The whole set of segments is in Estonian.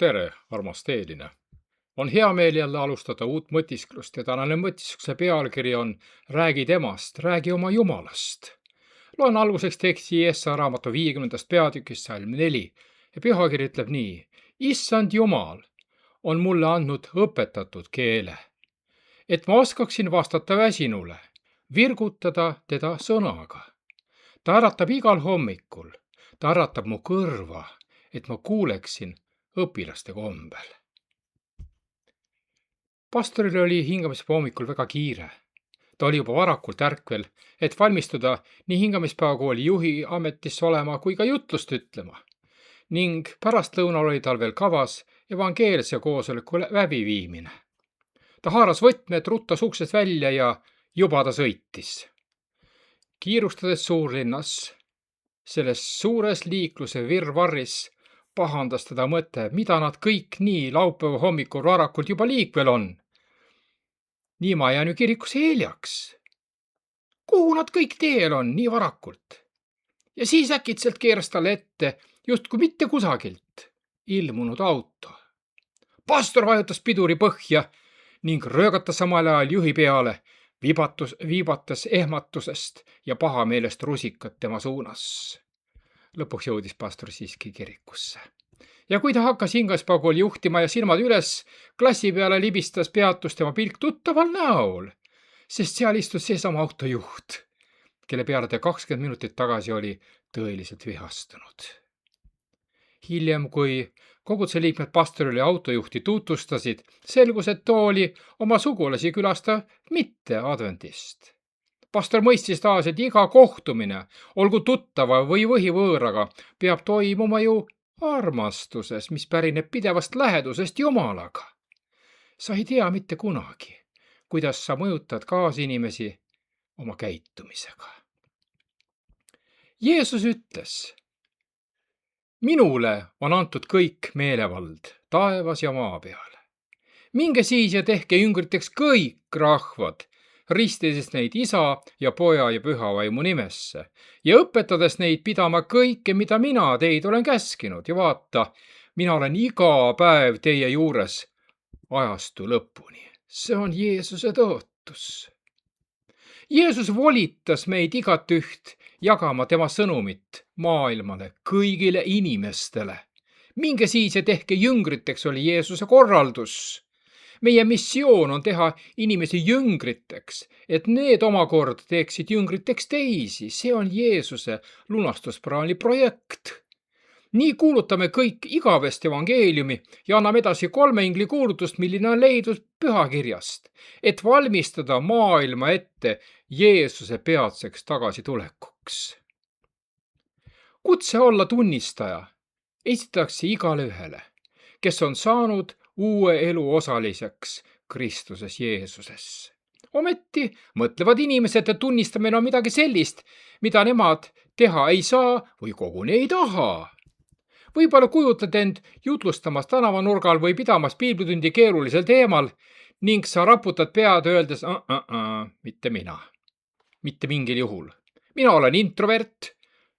Tere, armas teeline! On hea meel jälle alustada uut mõtisklust ja tänane mõtiskluse pealkiri on Räägi temast, räägi oma Jumalast. Loen alguseks teksti Jesaja raamatu 50. peatükist salm 4 ja pühakiri ütleb nii. Issand Jumal on mulle andnud õpetatud keele, et ma oskaksin vastata väsinule, virgutada teda sõnaga. Ta äratab igal hommikul, ta äratab mu kõrva, et ma kuuleksin õpilaste kombel. Pastoril oli hingamispäeva hommikul väga kiire. Ta oli juba varakult ärkvel, et valmistuda nii hingamispäevakooli juhi ametisse olema kui ka jutlust ütlema. Ning pärastlõunal oli tal veel kavas evangeelse koosoleku läbiviimine. Ta haaras võtmed, ruttas uksest välja ja juba ta sõitis. Kiirustades suurlinnas, selles suures liikluse virvarris, pahandas teda mõte, mida nad kõik nii laupäeva hommikul varakult juba liikvel on. Nii ma jään ju kirikus hiljaks. Kuhu nad kõik teel on nii varakult? Ja siis äkitselt keeras talle ette, justkui mitte kusagilt, ilmunud auto. Pastor vajutas piduri põhja ning röögatas samal ajal juhi peale, viibatas ehmatusest ja pahameelest rusikat tema suunas. Lõpuks jõudis pastor siiski kirikusse. Ja kui ta hakkas hingamispäevakooli juhtima ja silmad üles, klassi peale libistas peatus tema pilk tuttaval näol, sest seal istus seesama autojuht, kelle peale ta 20 minutit tagasi oli tõeliselt vihastunud. Hiljem, kui koguduse liikmed pastorile autojuhti tutvustasid, selgus, et too oli oma sugulasi külastav mitte adventist. Pastor mõistis taas, et iga kohtumine, olgu tuttava või võhivõõraga, peab toimuma ju armastuses, mis pärineb pidevast lähedusest Jumalaga. Sa ei tea mitte kunagi, kuidas sa mõjutad kaasinimesi oma käitumisega. Jeesus ütles, minule on antud kõik meelevald taevas ja maa peal. Minge siis ja tehke jüngriteks kõik rahvad, ristides neid Isa ja Poja ja Püha Vaimu nimesse ja õpetades neid pidama kõike, mida mina teid olen käskinud. Ja vaata, mina olen iga päev teie juures ajastu lõpuni. See on Jeesuse tõotus. Jeesus volitas meid igat üht jagama tema sõnumit maailmale, kõigile inimestele. Minge siis ja tehke jüngriteks oli Jeesuse korraldus. Meie missioon on teha inimesi jüngriteks, et need omakord teeksid jüngriteks teisi. See on Jeesuse lunastusplaani projekt. Nii kuulutame kõik igavest evangeeliumi ja anname edasi 3 ingli kuulutust, milline on leidnud pühakirjast, et valmistada maailma ette Jeesuse peatseks tagasitulekuks. Kutse olla tunnistaja esitatakse igale ühele, kes on saanud uue elu osaliseks Kristuses Jeesuses. Ometi mõtlevad inimesed, et tunnistamine on midagi sellist, mida nemad teha ei saa või koguni ei taha. Võib-olla kujutad end jutlustamas tänavanurgal või pidamas piiblitundi keerulisel teemal ning sa raputad pead öeldes, mitte mina. Mitte mingil juhul. Mina olen introvert,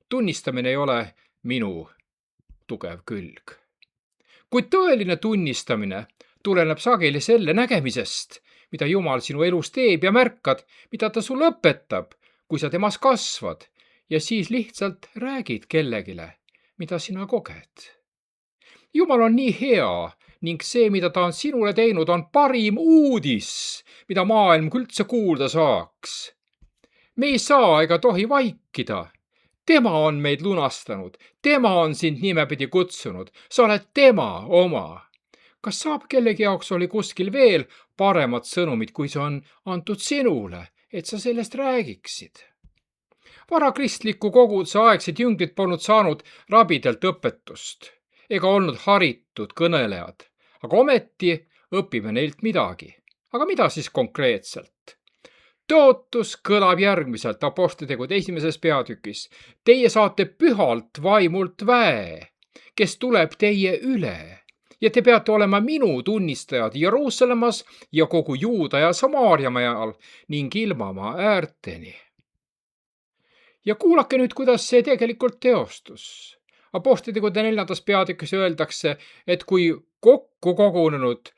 tunnistamine ei ole minu tugev külg. Kuid tõeline tunnistamine tuleneb sageli selle nägemisest, mida Jumal sinu elus teeb ja märkad, mida ta sulle õpetab, kui sa temas kasvad ja siis lihtsalt räägid kellegile, mida sina koged. Jumal on nii hea ning see, mida ta on sinule teinud, on parim uudis, mida maailm üldse kuulda saaks. Me ei saa ega tohi vaikida. Tema on meid lunastanud, tema on sind nimepidi kutsunud, sa oled tema oma. Kas saab kellegi jaoks oli kuskil veel paremat sõnumit, kui see on antud sinule, et sa sellest räägiksid? Varakristliku koguduse aegsed jüngrid polnud saanud rabidelt õpetust ega olnud haritud kõnelejad, aga ometi õpime neilt midagi. Aga mida siis konkreetselt? Tõotus kõlab järgmiselt Apostlitegude 1. peatükis. Teie saate pühalt vaimult väe, kes tuleb teie üle ja te peate olema minu tunnistajad Jeruusalemmas ja kogu Juuda ja Samaariamaal ning ilmamaa äärteni. Ja kuulake nüüd, kuidas see tegelikult teostus. Apostlitegude 4. peatükis öeldakse, et kui kokku kogunenud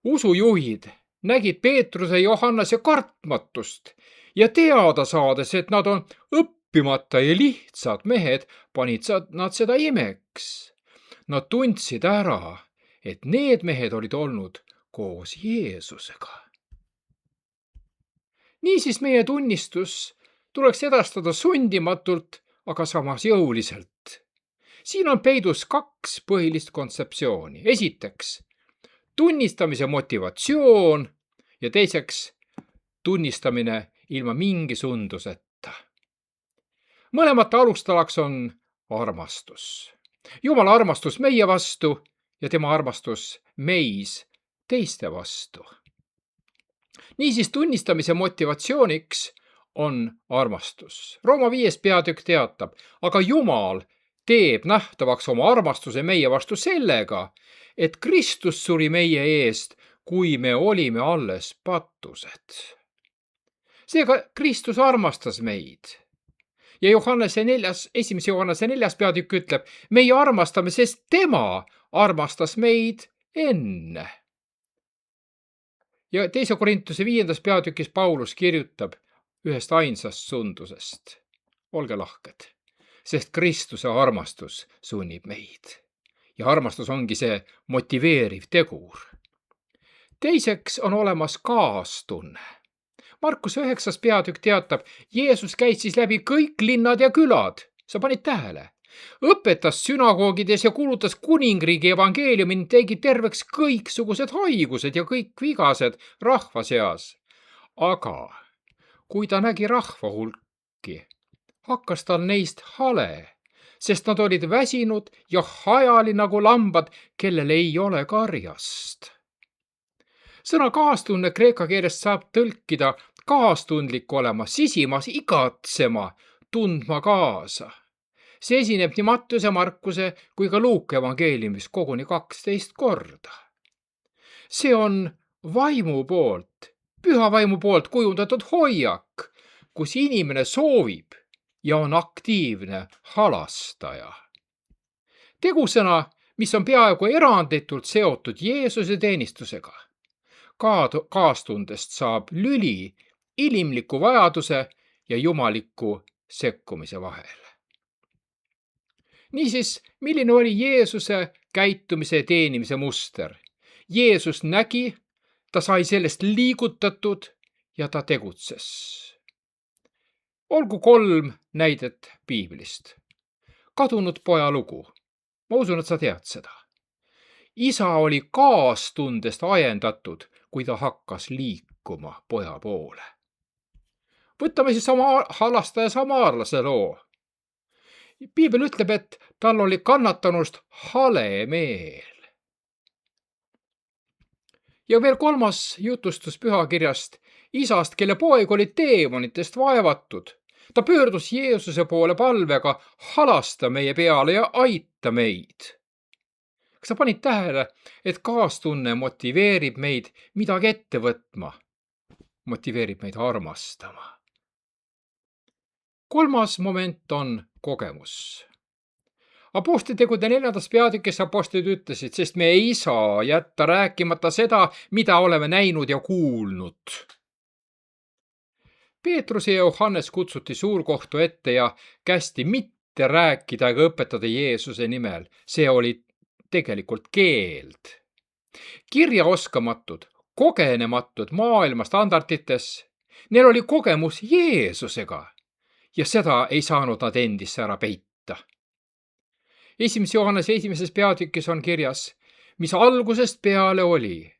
usujuhid nägid Peetruse ja Johannese kartmatust ja teada saades, et nad on õppimata ja lihtsad mehed, panid nad seda imeks. Nad tundsid ära, et need mehed olid olnud koos Jeesusega. Niisiis meie tunnistus tuleks edastada sundimatult, aga samas jõuliselt. Siin on peidus 2 põhilist kontseptsiooni. Esiteks, tunnistamise motivatsioon ja teiseks, tunnistamine ilma mingi sunduseta. Mõlemate alustalaks on armastus. Jumala armastus meie vastu ja tema armastus meis teiste vastu. Niisiis tunnistamise motivatsiooniks on armastus. Rooma 5. peatükk teatab, aga Jumal teeb nähtavaks oma armastuse meie vastu sellega, et Kristus suri meie eest, kui me olime alles patused. Seega Kristus armastas meid. Ja 1. Johannese 4. peatükk ütleb, meie armastame, sest tema armastas meid enne. Ja 2. Korintuse 5. peatükis Paulus kirjutab ühest ainsast sundusest. Olge lahked, sest Kristuse armastus sunnib meid. Ja armastus ongi see motiveeriv tegur. Teiseks on olemas kaastunne. Markuse 9. peatükk teatab, Jeesus käis siis läbi kõik linnad ja külad. Sa panid tähele? Õpetas sünagoogides ja kuulutas kuningriigi evangeeliumi ning tegi terveks kõiksugused haigused ja kõik vigased rahva seas. Aga kui ta nägi rahva hulki, hakkas tal neist hale, sest nad olid väsinud ja hajali nagu lambad, kellel ei ole karjast. Sõna kaastunne kreeka keelest saab tõlkida kaastundlik olema, sisimas igatsema, tundma kaasa. See esineb nii Mattuse, Markuse kui ka Luuke evangeeliumis koguni 12 korda. See on vaimu poolt, püha vaimu poolt kujundatud hoiak, kus inimene soovib ja on aktiivne halastaja. Tegusõna, mis on peaaegu eranditult seotud Jeesuse teenistusega. Kaastundest saab lüli inimliku vajaduse ja jumaliku sekkumise vahel. Niisiis, milline oli Jeesuse käitumise ja teenimise muster? Jeesus nägi, ta sai sellest liigutatud ja ta tegutses. Olgu 3 näidet piiblist. Kadunud poja lugu. Ma usun, et sa tead seda. Isa oli kaastundest ajendatud, kui ta hakkas liikuma poja poole. Võtame siis halastaja samaarlase loo. Piibel ütleb, et tal oli kannatanust hale meel. Ja veel 3. jutustus pühakirjast isast, kelle poeg oli teemonitest vaevatud. Ta pöördus Jeesuse poole palvega, halasta meie peale ja aita meid. Kas sa panid tähele, et kaastunne motiveerib meid midagi ette võtma? Motiveerib meid armastama. 3. moment on kogemus. Apostlitegude 4. peatükis apostlid ütlesid, sest me ei saa jätta rääkimata seda, mida oleme näinud ja kuulnud. Peetrus ja Johannes kutsuti suurkohtu ette ja kästi mitte rääkida ega õpetada Jeesuse nimel. See oli tegelikult keeld. Kirjaoskamatud, kogenematud maailma standardites, neil oli kogemus Jeesusega ja seda ei saanud nad endisse ära peita. 1. Johannese 1. peatükis on kirjas, mis algusest peale oli,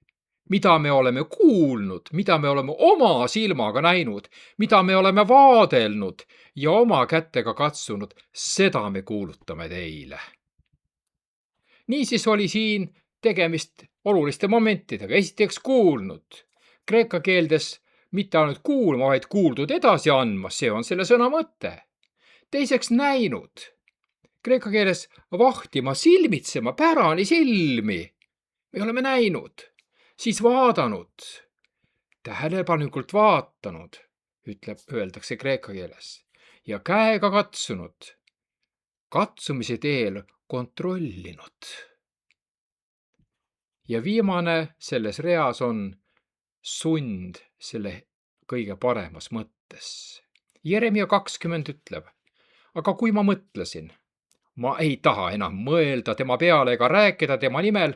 mida me oleme kuulnud, mida me oleme oma silmaga näinud, mida me oleme vaadelnud ja oma kätega katsunud, seda me kuulutame teile. Niisiis oli siin tegemist oluliste momentidega. Esiteks kuulnud. Kreeka keeldes mitte ainult kuulma, vaid kuuldud edasi andma, see on selle sõna mõte. Teiseks näinud. Kreeka keeles vahtima, silmitsema, pärani silmi. Me oleme näinud. Siis vaadanud. Tähelepanelikult vaatanud, öeldakse kreeka keeles. Ja käega katsunud. Katsumise teel kontrollinud. Ja viimane selles reas on sund selle kõige paremas mõttes. Jeremia 20 ütleb, aga kui ma mõtlesin, ma ei taha enam mõelda tema peale ega rääkida tema nimel,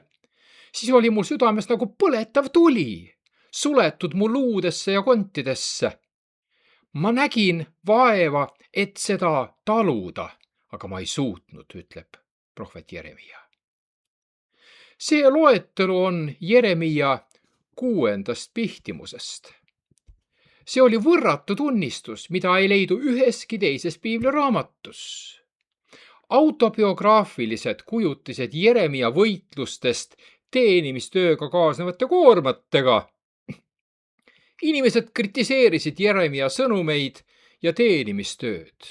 siis oli mul südames nagu põletav tuli, suletud mu luudesse ja kontidesse. Ma nägin vaeva, et seda taluda, aga ma ei suutnud, ütleb prohvet Jeremia. See loetelu on Jeremia 6. pihtimusest. See oli võrratu tunnistus, mida ei leidu üheski teises piibliraamatus. Autobiograafilised kujutised Jeremia võitlustest teenimistööga kaasnevate koormatega. Inimesed kritiseerisid Jeremia sõnumeid ja teenimistööd.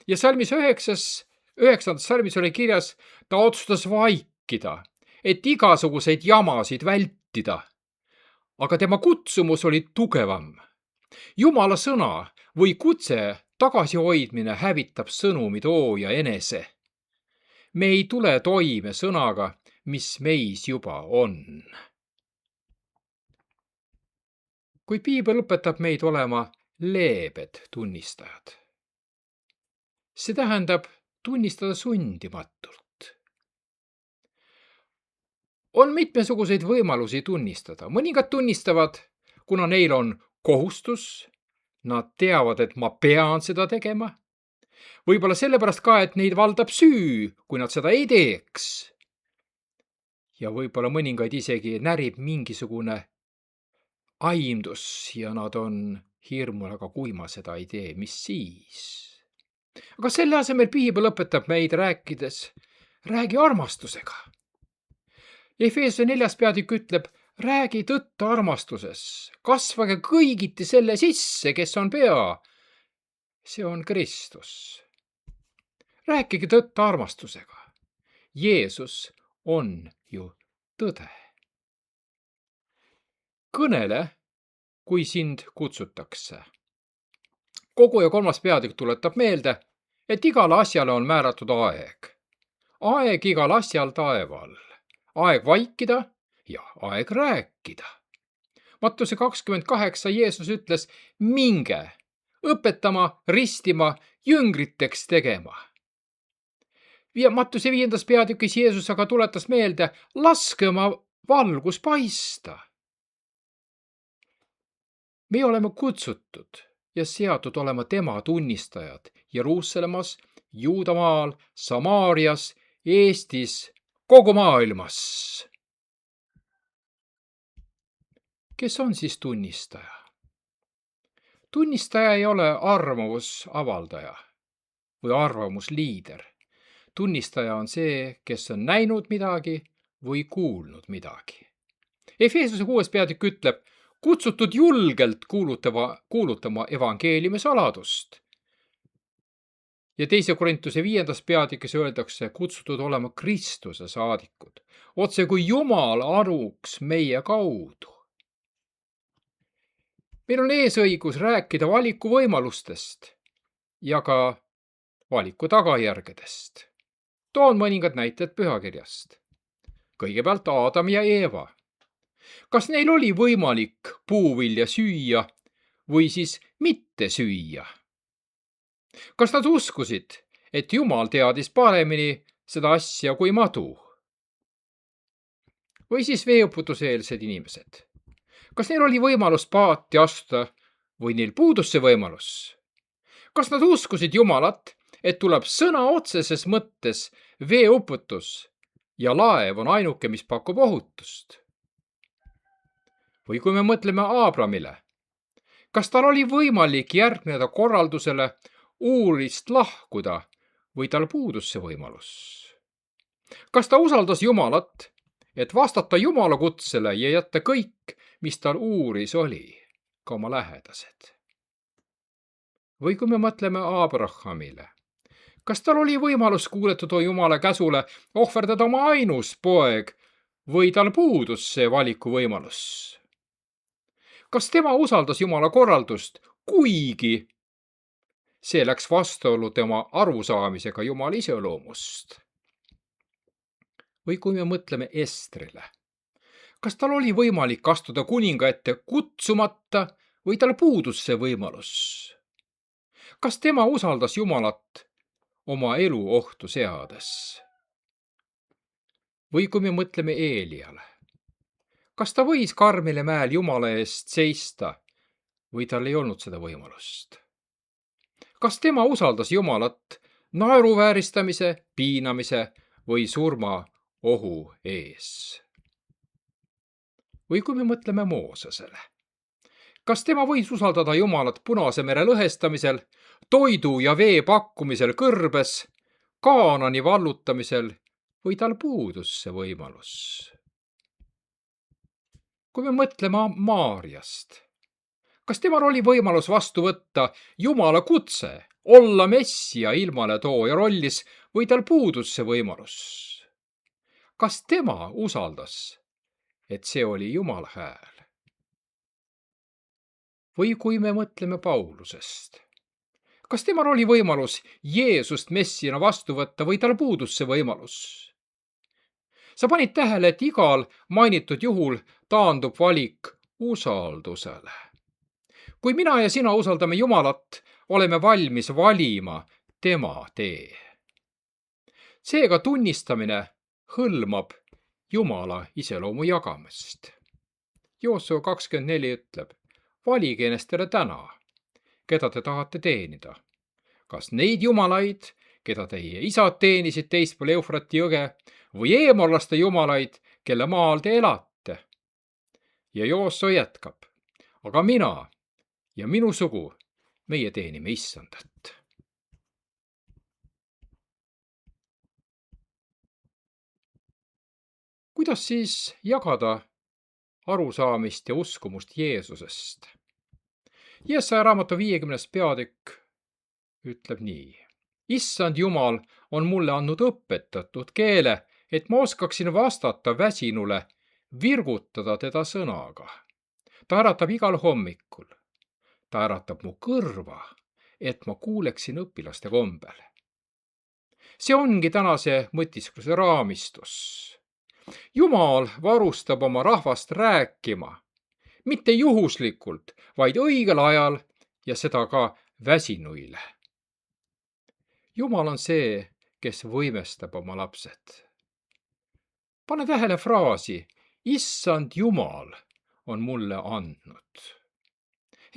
Ja salmis 9. salmis oli kirjas, ta otsustas vaikida, et igasuguseid jamasid vältida. Aga tema kutsumus oli tugevam. Jumala sõna või kutse tagasihoidmine hävitab sõnumi tooja enese. Me ei tule toime sõnaga, mis meis juba on. Kui piibel õpetab meid olema leebed tunnistajad. See tähendab tunnistada sundimatult. On mitmesuguseid võimalusi tunnistada. Mõningad tunnistavad, kuna neil on kohustus, nad teavad, et ma pean seda tegema. Võib-olla sellepärast ka, et neid valdab süü, kui nad seda ei teeks. Ja võib-olla mõningaid isegi närib mingisugune aimdus ja nad on hirmul, aga kui ma seda ei tee, mis siis? Aga selle asemel piibel õpetab meid rääkides, räägi armastusega. Efeese 4. peatükk ütleb, räägi tõtt armastuses, kasvage kõigiti selle sisse, kes on pea. See on Kristus. Rääkige tõtt armastusega. Jeesus on ju tõde. Kõnele, kui sind kutsutakse. Koguja 3. peatükk tuletab meelde, et igale asjale on määratud aeg. Aeg igal asjal taeval. Aeg vaikida ja aeg rääkida. Mattuse 28 Jeesus ütles, minge, õpetama, ristima, jüngriteks tegema. Mattuse 5. peatükis Jeesus aga tuletas meelde, laske oma valgus paista. Me oleme kutsutud ja seatud olema tema tunnistajad Jeruusalemmas, Juudamaal, Samaarias, Eestis, kogu maailmas. Kes on siis tunnistaja? Tunnistaja ei ole arvamusavaldaja või arvamusliider. Tunnistaja on see, kes on näinud midagi või kuulnud midagi. Efeesuse 6. peatükk ütleb, kutsutud julgelt kuulutama evangeeliumi saladust. Ja 2. Korintuse 5. peatükis öeldakse, kutsutud olema Kristuse saadikud, otse kui Jumal aruks meie kaudu. Meil on eesõigus rääkida valikuvõimalustest ja ka valiku tagajärgedest. Toon mõningad näited pühakirjast. Kõigepealt Aadam ja Eeva. Kas neil oli võimalik puuvilja süüa või siis mitte süüa? Kas nad uskusid, et Jumal teadis paremini seda asja kui madu? Või siis veeuputuseelsed inimesed? Kas neil oli võimalus paati astuda või neil puudus see võimalus? Kas nad uskusid Jumalat, et tuleb sõna otseses mõttes veeuputus ja laev on ainuke, mis pakub ohutust? Või kui me mõtleme Aabramile, kas tal oli võimalik järgneda korraldusele Uurist lahkuda või tal puudus see võimalus? Kas ta usaldas Jumalat, et vastata Jumala kutsele ja jätta kõik, mis tal Uuris oli, ka oma lähedased? Või kui me mõtleme Abrahamile, kas tal oli võimalus kuuletuda Jumala käsule ohverdada oma ainus poeg või tal puudus see valikuvõimalus? Kas tema usaldas Jumala korraldust, kuigi see läks vastuollu tema arusaamisega Jumala iseloomust? Või kui me mõtleme Estrile. Kas tal oli võimalik astuda kuninga ette kutsumata või tal puudus see võimalus? Kas tema usaldas Jumalat oma elu ohtu seades? Või kui me mõtleme Eeliale. Kas ta võis Karmeli mäel Jumala eest seista või tal ei olnud seda võimalust? Kas tema usaldas Jumalat naeruvääristamise, piinamise või surma ohu ees? Või kui me mõtleme Moosesele. Kas tema võis usaldada Jumalat Punase mere lõhestamisel, toidu ja vee pakkumisel kõrbes, Kaanani vallutamisel või tal puudus see võimalus? Kui me mõtleme Maarjast. Kas temal oli võimalus vastu võtta Jumala kutse, olla Messia ilmaletooja rollis või tal puudus see võimalus? Kas tema usaldas, et see oli Jumala hääl? Või kui me mõtleme Paulusest. Kas temal oli võimalus Jeesust Messiana vastu võtta või tal puudus see võimalus? Sa panid tähele, et igal mainitud juhul taandub valik usaldusele. Kui mina ja sina usaldame Jumalat, oleme valmis valima tema tee. Seega tunnistamine hõlmab Jumala iseloomu jagamist. Joosua 24 ütleb, valige ennastele täna, keda te tahate teenida. Kas neid jumalaid, keda teie isad teenisid teispool Eufrati jõge, või eemarlaste jumalaid, kelle maal te elate? Ja Joosua jätkab, aga mina ja minu sugu, meie teenime Issandat. Kuidas siis jagada arusaamist ja uskumust Jeesusest? Jeesaja raamatu 50. peatükk ütleb nii. Issand Jumal on mulle andnud õpetatud keele, et ma oskaksin vastata väsinule, virgutada teda sõnaga. Ta äratab igal hommikul. Ta äratab mu kõrva, et ma kuuleksin õpilaste kombel. See ongi tänase mõtiskluse raamistus. Jumal varustab oma rahvast rääkima, mitte juhuslikult, vaid õigel ajal ja seda ka väsinuile. Jumal on see, kes võimestab oma lapsed. Pane tähele fraasi, Issand Jumal on mulle andnud.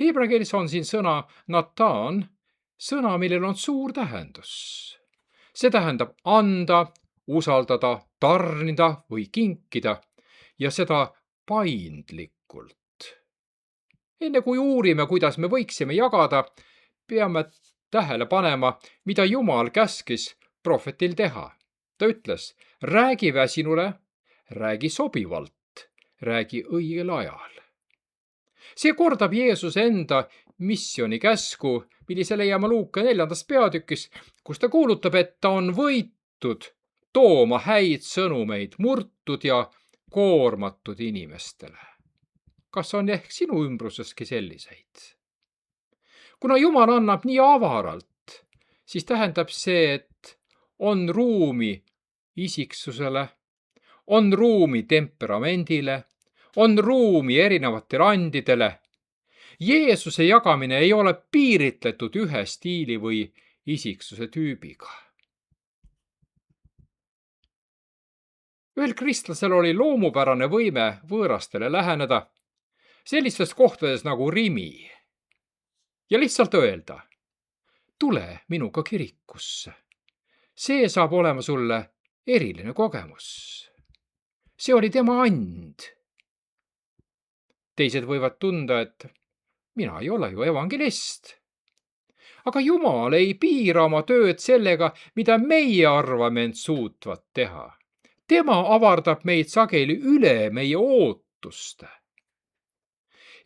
Heebrea keeles on siin sõna Natan, sõna, millel on suur tähendus. See tähendab anda, usaldada, tarnida või kinkida ja seda paindlikult. Enne kui uurime, kuidas me võiksime jagada, peame tähele panema, mida Jumal käskis prohvetil teha. Ta ütles, räägi väsinule, räägi sobivalt, räägi õigel ajal. See kordab Jeesuse enda missiooni käsku, millise leiame Luuka 4. peatükis, kus ta kuulutab, et ta on võitud tooma häid sõnumeid murtud ja koormatud inimestele. Kas on ehk sinu ümbruseski selliseid? Kuna Jumal annab nii avaralt, siis tähendab see, et on ruumi isiksusele, on ruumi temperamendile, on ruumi erinevatele andidele. Jeesuse jagamine ei ole piiritletud ühe stiili või isiksuse tüübiga. Ühel kristlasel oli loomupärane võime võõrastele läheneda sellistes kohtades nagu Rimi ja lihtsalt öelda, tule minuga kirikusse. See saab olema sulle eriline kogemus. See oli tema and. Teised võivad tunda, et mina ei ole ju evangelist. Aga Jumal ei piira oma tööd sellega, mida meie arvame end suutvat teha. Tema avardab meid sageli üle meie ootuste.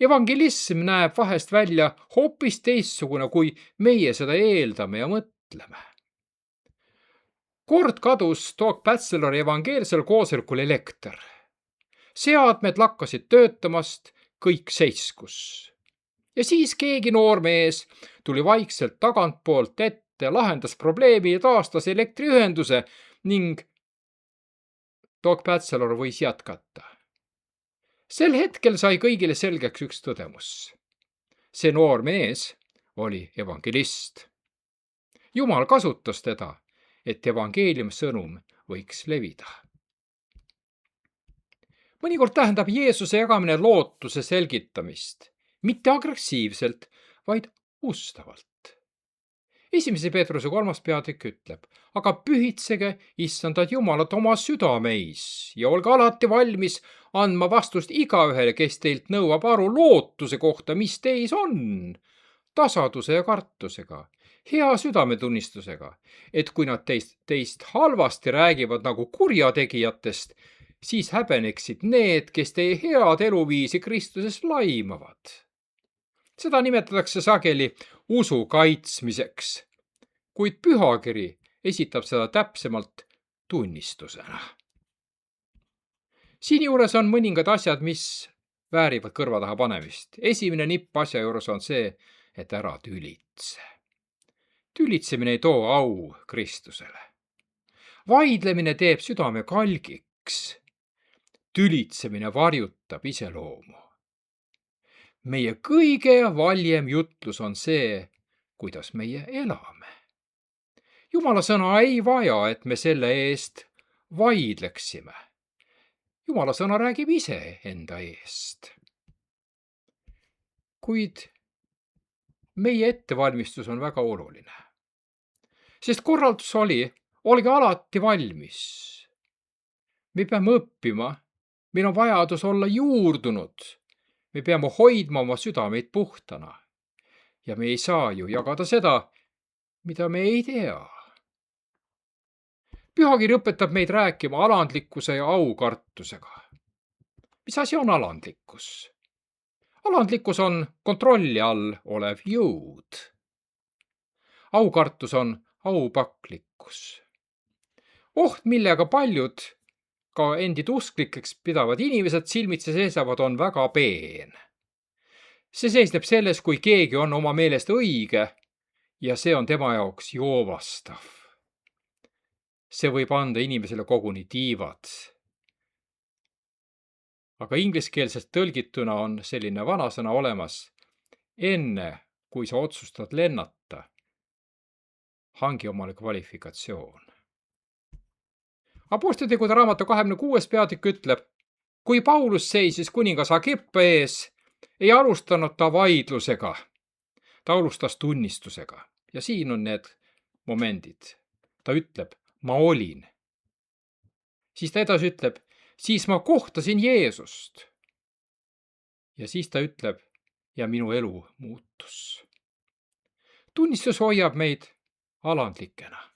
Evangelism näeb vahest välja hoopis teistsugune, kui meie seda eeldame ja mõtleme. Kord kadus Doug Batchelori evangeelsel koosolekul elekter. Seadmed lakkasid töötamast, kõik seiskus. Ja siis keegi noormees tuli vaikselt tagantpoolt ette, lahendas probleemi ja taastas elektriühenduse ning Doug Batchelor võis jätkata. Sel hetkel sai kõigile selgeks üks tõdemus. See noor mees oli evangelist. Jumal kasutas teda, et evangeeliumi sõnum võiks levida. Mõnikord tähendab Jeesuse jagamine lootuse selgitamist, mitte agressiivselt, vaid ustavalt. 1. Peetruse 3. peatükk ütleb, aga pühitsege Issandat Jumalat oma südameis ja olge alati valmis andma vastust igaühele, kes teilt nõuab aru lootuse kohta, mis teis on, tasaduse ja kartusega, hea südametunnistusega, et kui nad teist halvasti räägivad nagu kurjategijatest, siis häbeneksid need, kes teie head eluviisi Kristuses laimavad. Seda nimetatakse sageli usu kaitsmiseks, kuid pühakiri esitab seda täpsemalt tunnistusena. Siinjuures on mõningad asjad, mis väärivad kõrva taha panemist. Esimene nipp asja juures on see, et ära tülitse. Tülitsemine ei too au Kristusele. Vaidlemine teeb südame kalgiks. Tülitsemine varjutab iseloomu. Meie kõige valjem jutlus on see, kuidas meie elame. Jumala sõna ei vaja, et me selle eest vaidleksime. Jumala sõna räägib ise enda eest. Kuid meie ettevalmistus on väga oluline. Sest korraldus olge alati valmis. Me peame õppima, meil on vajadus olla juurdunud. Me peame hoidma oma südameid puhtana. Ja me ei saa ju jagada seda, mida me ei tea. Pühakiri õpetab meid rääkima alandlikkuse ja aukartusega. Mis asi on alandlikkus? Alandlikkus on kontrolli all olev jõud. Aukartus on aupaklikkus. Oht, millega paljud ka endid usklikeks pidavad inimesed silmitsi seisavad, on väga peen. See seisneb selles, kui keegi on oma meelest õige ja see on tema jaoks joovastav. See võib anda inimesele koguni tiivad. Aga ingliskeelselt tõlgituna on selline vanasõna olemas. Enne, kui sa otsustad lennata, hangi omale kvalifikatsioon. Apostlitegude raamatu 26. peatükk ütleb, kui Paulus seisis kuningas Agrippa ees, ei alustanud ta vaidlusega. Ta alustas tunnistusega. Ja siin on need momendid. Ta ütleb, ma olin. Siis ta edasi ütleb, siis ma kohtasin Jeesust. Ja siis ta ütleb, ja minu elu muutus. Tunnistus hoiab meid alandlikena.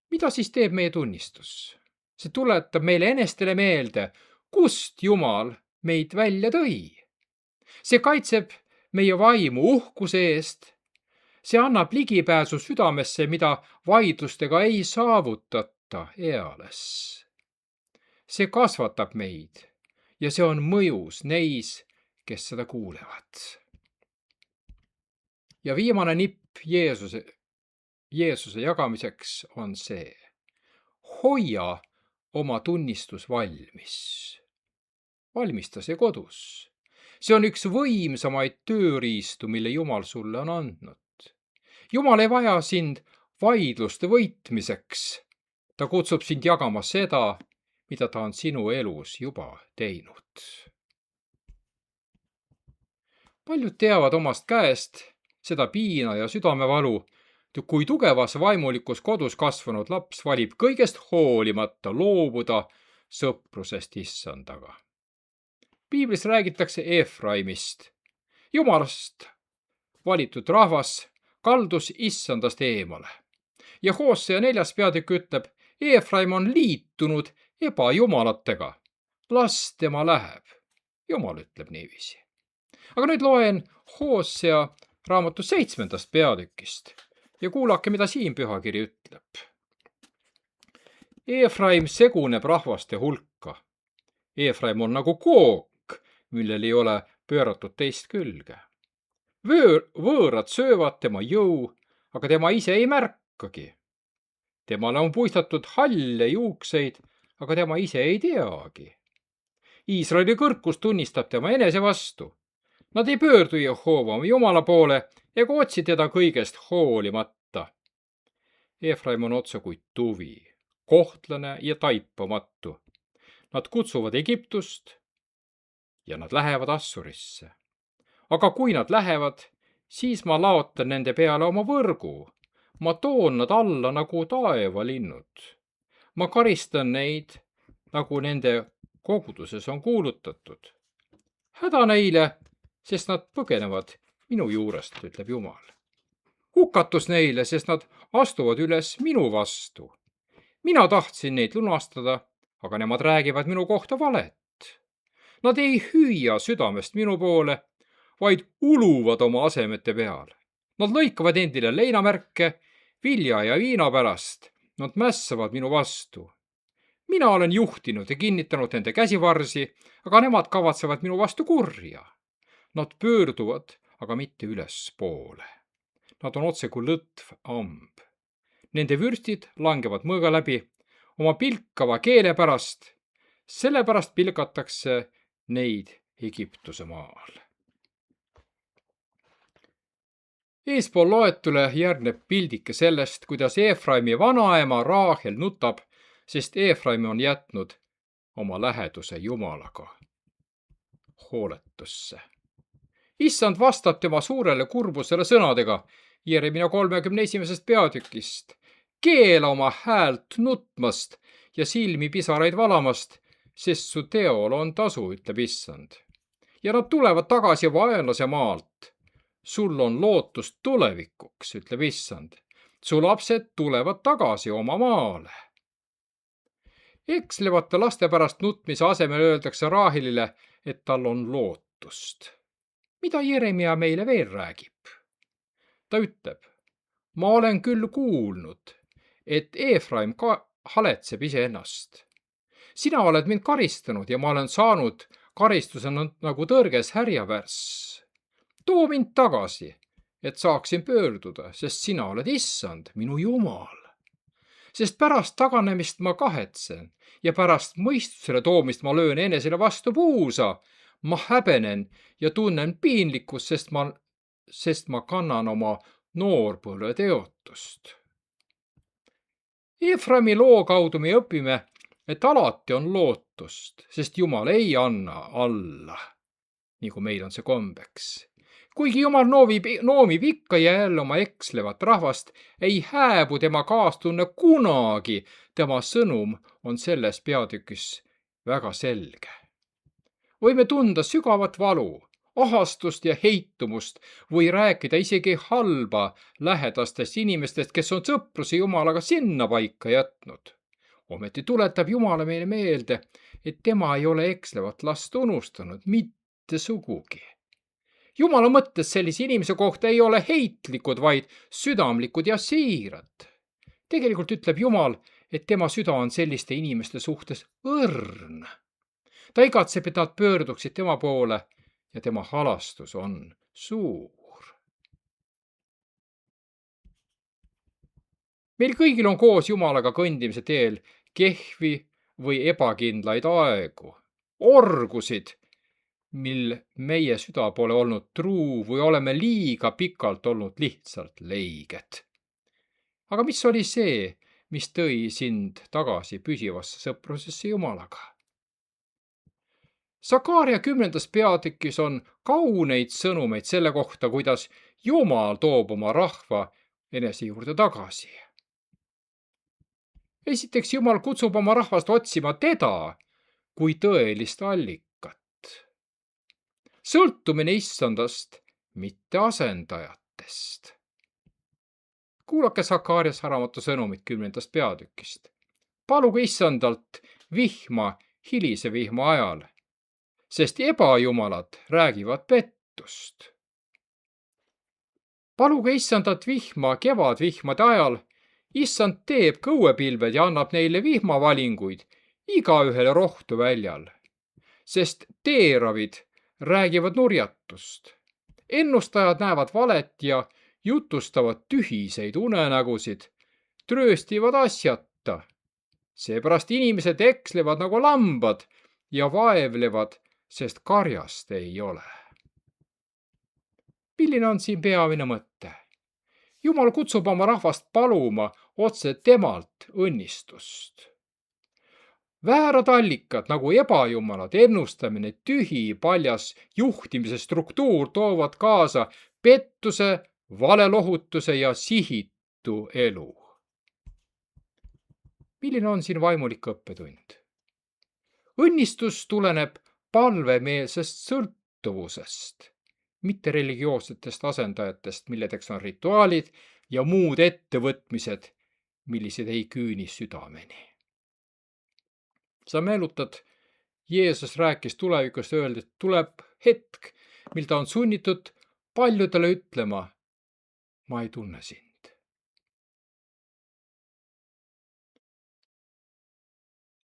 Mida siis teeb meie tunnistus? See tuletab meile enestele meelde, kust Jumal meid välja tõi. See kaitseb meie vaimu uhkuse eest. See annab ligipääsu südamesse, mida vaidlustega ei saavutata eales. See kasvatab meid ja see on mõjus neis, kes seda kuulevad. Ja viimane nipp Jeesuse jagamiseks on see. Hoia oma tunnistus valmis. Valmista see kodus. See on üks võimsamaid tööriistu, mille Jumal sulle on andnud. Jumal ei vaja sind vaidluste võitmiseks. Ta kutsub sind jagama seda, mida ta on sinu elus juba teinud. Paljud teavad omast käest seda piina ja südamevalu, kui tugevas vaimulikus kodus kasvanud laps valib kõigest hoolimata loobuda sõprusest Issandaga. Piiblis räägitakse Efraimist. Jumalast valitud rahvas kaldus Issandast eemale. Ja Hosea 4. peatükk ütleb, Efraim on liitunud ebajumalatega. Las tema läheb. Jumal ütleb niiviisi. Aga nüüd loen Hosea raamatu 7. peatükist. Ja kuulake, mida siin pühakiri ütleb. Efraim seguneb rahvaste hulka. Efraim on nagu kook, millel ei ole pööratud teist külge. Võõrad söövad tema jõu, aga tema ise ei märkagi. Temale on puistatud halle juukseid, aga tema ise ei teagi. Iisraeli kõrkus tunnistab tema enese vastu. Nad ei pöördu Jehoova oma Jumala poole ega otsi teda kõigest hoolimata. Efraim on otse kui tuvi, kohtlane ja taipamatu. Nad kutsuvad Egiptust ja nad lähevad Assurisse. Aga kui nad lähevad, siis ma laotan nende peale oma võrgu. Ma toon nad alla nagu taevalinnud. Ma karistan neid, nagu nende koguduses on kuulutatud. Häda neile, sest nad põgenevad minu juurest, ütleb Jumal. Hukatus neile, sest nad astuvad üles minu vastu. Mina tahtsin neid lunastada, aga nemad räägivad minu kohta valet. Nad ei hüüa südamest minu poole, vaid uluvad oma asemete peal. Nad lõikavad endile leinamärke vilja ja viina pärast. Nad mässavad minu vastu. Mina olen juhtinud ja kinnitanud nende käsivarsi, aga nemad kavatsevad minu vastu kurja. Nad pöörduvad, aga mitte ülespoole. Nad on otse kui lõtv amb. Nende vürstid langevad mõõga läbi oma pilkava keele pärast. Sellepärast pilgatakse neid Egiptuse maal. Eespool loetule järgneb pildike sellest, kuidas Efraimi vanaema Raahel nutab, sest Efraim on jätnud oma läheduse Jumalaga hooletusse. Issand vastab tema suurele kurbusele sõnadega Jeremia 31. peatükist. Keela oma häält nutmast ja silmi pisaraid valamast, sest su teol on tasu, ütleb Issand. Ja nad tulevad tagasi vaenlase maalt. Sul on lootust tulevikuks, ütleb Issand. Su lapsed tulevad tagasi oma maale. Ekslevate laste pärast nutmise asemel öeldakse Raahelile, et tal on lootust. Mida Jeremia meile veel räägib? Ta ütleb, ma olen küll kuulnud, et Efraim haletseb iseennast. Sina oled mind karistanud ja ma olen saanud karistusena nagu tõrges härjavärss. Too mind tagasi, et saaksin pöörduda, sest sina oled Issand, minu Jumal. Sest pärast taganemist ma kahetsen ja pärast mõistusele toomist ma löön enesele vastu puusa. Ma häbenen ja tunnen piinlikkust, sest ma kannan oma noorpõlve teotust. Efraimi loo kaudu me õpime, et alati on lootust, sest Jumal ei anna alla, nagu meil on see kombeks. Kuigi Jumal noomib ikka ja jälle oma ekslevat rahvast, ei hääbu tema kaastunne kunagi. Tema sõnum on selles peatükis väga selge. Võime tunda sügavat valu, ahastust ja heitumust või rääkida isegi halba lähedastest inimestest, kes on sõpruse Jumalaga sinnapaika jätnud. Ometi tuletab Jumala meile meelde, et tema ei ole ekslevat last unustanud, mitte sugugi. Jumala mõttes sellise inimese kohta ei ole heitlikud, vaid südamlikud ja siirad. Tegelikult ütleb Jumal, et tema süda on selliste inimeste suhtes õrn. Ta igatseb, et nad pöörduksid tema poole ja tema halastus on suur. Meil kõigil on koos Jumalaga kõndimise teel kehvi või ebakindlaid aegu, orgusid, mil meie süda pole olnud truu või oleme liiga pikalt olnud lihtsalt leiged. Aga mis oli see, mis tõi sind tagasi püsivasse sõprusesse Jumalaga? Sakaaria 10. peatükis on kauneid sõnumeid selle kohta, kuidas Jumal toob oma rahva enese juurde tagasi. Esiteks, Jumal kutsub oma rahvast otsima teda kui tõelist allikat. Sõltumine Issandast, mitte asendajatest. Kuulake Sakaarias raamatu sõnumit 10. peatükist. Paluge Issandalt vihma hilise vihma ajal, sest ebajumalad räägivad pettust. Paluge Issandalt vihma kevadvihmade ajal. Issand teeb kõuepilved ja annab neile vihmavalinguid igaühele rohtu väljal, sest teeravid räägivad nurjatust. Ennustajad näevad valet ja jutustavad tühiseid unenägusid. trööstivad asjata. Seepärast inimesed ekslevad nagu lambad ja vaevlevad, sest karjast ei ole. Milline on siin peamine mõte? Jumal kutsub oma rahvast paluma otse temalt õnnistust. Väärad allikad nagu ebajumalad, ennustamine, tühi, paljas juhtimise struktuur toovad kaasa pettuse, valelohutuse ja sihitu elu. Milline on siin vaimulik õppetund? Õnnistus tuleneb palvemeelsest sõltuvusest, mitte religioossetest asendajatest, milledeks on rituaalid ja muud ettevõtmised, millised ei küüni südameni. Sa meenutad, Jeesus rääkis tulevikust öeldes, et tuleb hetk, mil ta on sunnitud paljudele ütlema, ma ei tunne sind.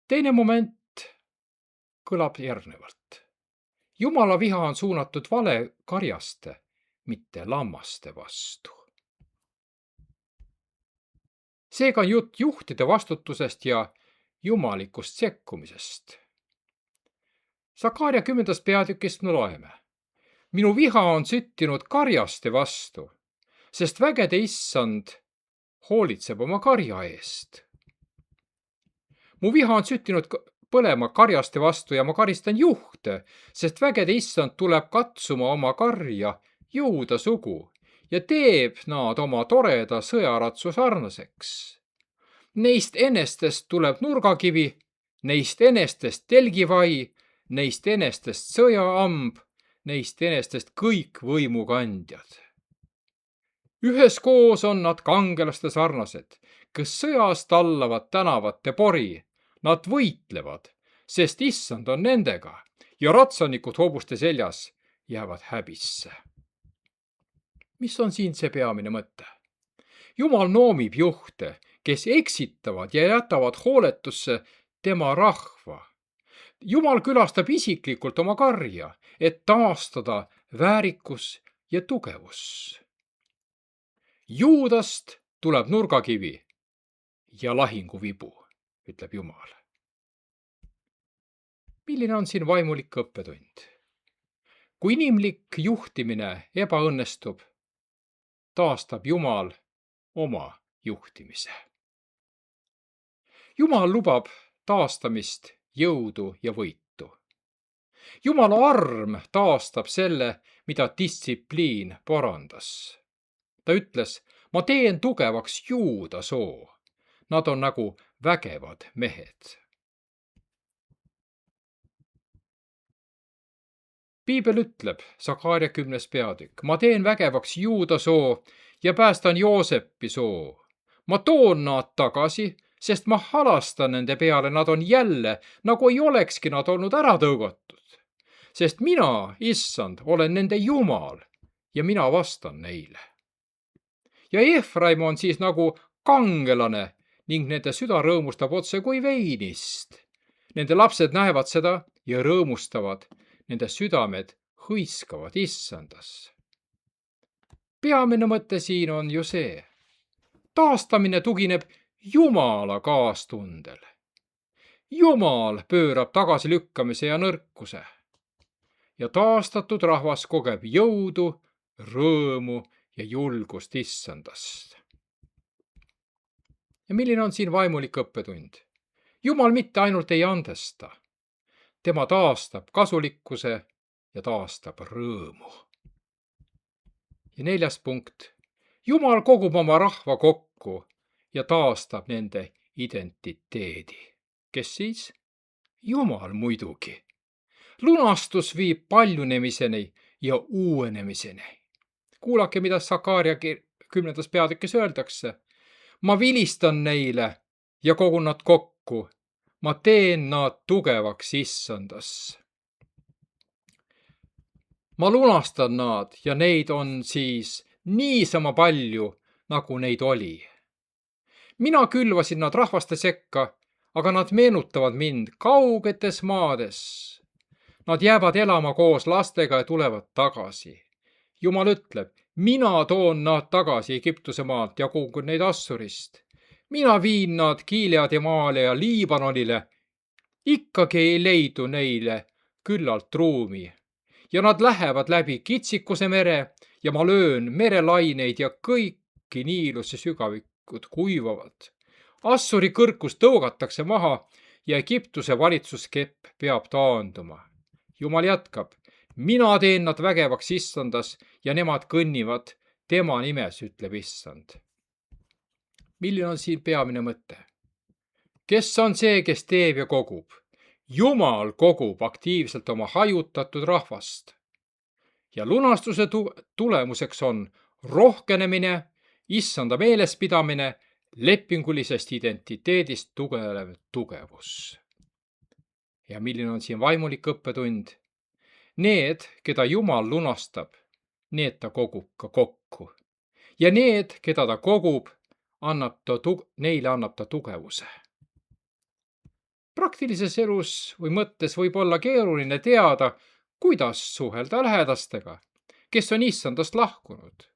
Teine moment kõlab järgnevalt. Jumala viha on suunatud vale karjaste, mitte lammaste vastu. Seega on jutt juhtide vastutusest ja jumalikust sekkumisest. Sakaaria 10. peatükist me loeme. Minu viha on süttinud karjaste vastu, sest vägede issand hoolitseb oma karja eest. Mu viha on süttinud põlema karjaste vastu ja ma karistan juhte, sest vägede issand tuleb katsuma oma karja Juuda sugu ja teeb nad oma toreda sõjaratsu sarnaseks. Neist enestest tuleb nurgakivi, neist enestest telgivai, neist enestest sõjaamb, neist enestest kõik võimukandjad. Üheskoos on nad kangelaste sarnased, kes sõjas tallavad tänavate pori. Nad võitlevad, sest issand on nendega ja ratsanikud hobuste seljas jäävad häbisse. Mis on siin see peamine mõte? Jumal noomib juhte, kes eksitavad ja jätavad hooletusse tema rahva. Jumal külastab isiklikult oma karja, et taastada väärikus ja tugevus. Juudast tuleb nurgakivi ja lahinguvibu, ütleb Jumal. Milline on siin vaimulik õppetund? Kui inimlik juhtimine ebaõnnestub, taastab Jumal oma juhtimise. Jumal lubab taastamist, jõudu ja võitu. Jumala arm taastab selle, mida distsipliin parandas. Ta ütles, ma teen tugevaks Juuda soo. Nad on nagu vägevad mehed. Piibel ütleb, Sakaaria 10. peatükk, ma teen vägevaks Juuda soo ja päästan Joosepi soo. Ma toon nad tagasi, sest ma halastan nende peale, nad on jälle, nagu ei olekski nad olnud ära tõugatud. Sest mina, issand, olen nende Jumal ja mina vastan neile. Ja Efraim on siis nagu kangelane ning nende süda rõõmustab otse kui veinist. Nende lapsed näevad seda ja rõõmustavad. Nende südamed hõiskavad issandas. Peamine mõte siin on ju see. Taastamine tugineb Jumala kaastundel. Jumal pöörab tagasilükkamise ja nõrkuse. Ja taastatud rahvas kogeb jõudu, rõõmu ja julgust issandast. Ja milline on siin vaimulik õppetund? Jumal mitte ainult ei andesta. Tema taastab kasulikkuse ja taastab rõõmu. Ja 4. punkt. Jumal kogub oma rahva kokku ja taastab nende identiteedi. Kes siis? Jumal muidugi. Lunastus viib paljunemiseni ja uuenemiseni. Kuulake, mida Sakaaria 10. peatükis öeldakse. Ma vilistan neile ja kogun nad kokku. Ma teen nad tugevaks issandas. Ma lunastan nad ja neid on siis niisama palju, nagu neid oli. Mina külvasin nad rahvaste sekka, aga nad meenutavad mind kaugetes maades. Nad jäävad elama koos lastega ja tulevad tagasi. Jumal ütleb, mina toon nad tagasi Egiptuse maalt ja kogun neid Assurist. mina viin nad Gileadimaale ja Liibanonile. Ikkagi ei leidu neile küllalt ruumi ja nad lähevad läbi Kitsikuse mere ja ma löön merelaineid ja kõiki Niiluse sügavikud kuivavad. Assuri kõrkus tõugatakse maha ja Egiptuse valitsuskepp peab taanduma. Jumal jätkab, mina teen nad vägevaks issandas ja nemad kõnnivad tema nimes, ütleb issand. Milline on siin peamine mõte? Kes on see, kes teeb ja kogub? Jumal kogub aktiivselt oma hajutatud rahvast. Ja lunastuse tulemuseks on rohkenemine, issanda meelespidamine, lepingulisest identiteedist tugev tugevus. Ja milline on siin vaimulik õppetund? Need, keda Jumal lunastab, need ta kogub ka kokku. Ja need, keda ta kogub, neile annab ta tugevuse. Praktilises elus või mõttes võib olla keeruline teada, kuidas suhelda lähedastega, kes on issandast lahkunud.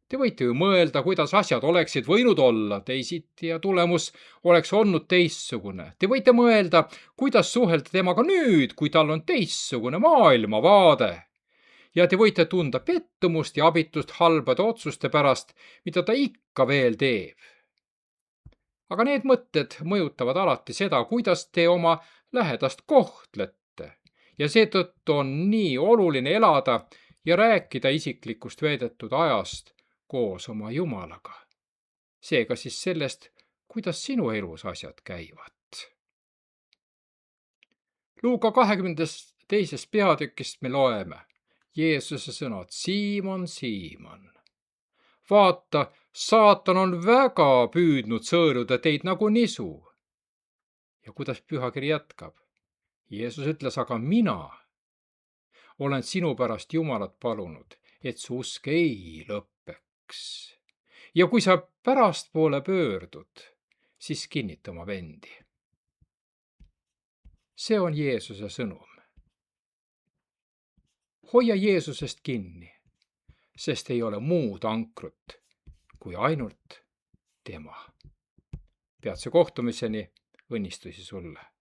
Te võite ju mõelda, kuidas asjad oleksid võinud olla teisiti ja tulemus oleks olnud teistsugune. Te võite mõelda, kuidas suhelda temaga nüüd, kui tal on teistsugune maailmavaade. Ja te võite tunda pettumust ja abitust halbade otsuste pärast, mida ta ikka veel teeb. Aga need mõtted mõjutavad alati seda, kuidas te oma lähedast kohtlete. Ja seetõttu on nii oluline elada ja rääkida isiklikust veedetud ajast koos oma Jumalaga. Seega siis sellest, kuidas sinu elus asjad käivad. Luuka 22. peatükist me loeme Jeesuse sõnad, Siimon, Siimon. Vaata, saatan on väga püüdnud sõeluda teid nagu nisu. Ja kuidas pühakiri jätkab? Jeesus ütles, aga mina olen sinu pärast Jumalat palunud, et su usk ei lõppeks. Ja kui sa pärastpoole pöördud, siis kinnita oma vendi. See on Jeesuse sõnum. Hoia Jeesusest kinni, sest ei ole muud ankrut kui ainult tema. Peatse kohtumiseni, õnnistusi sulle!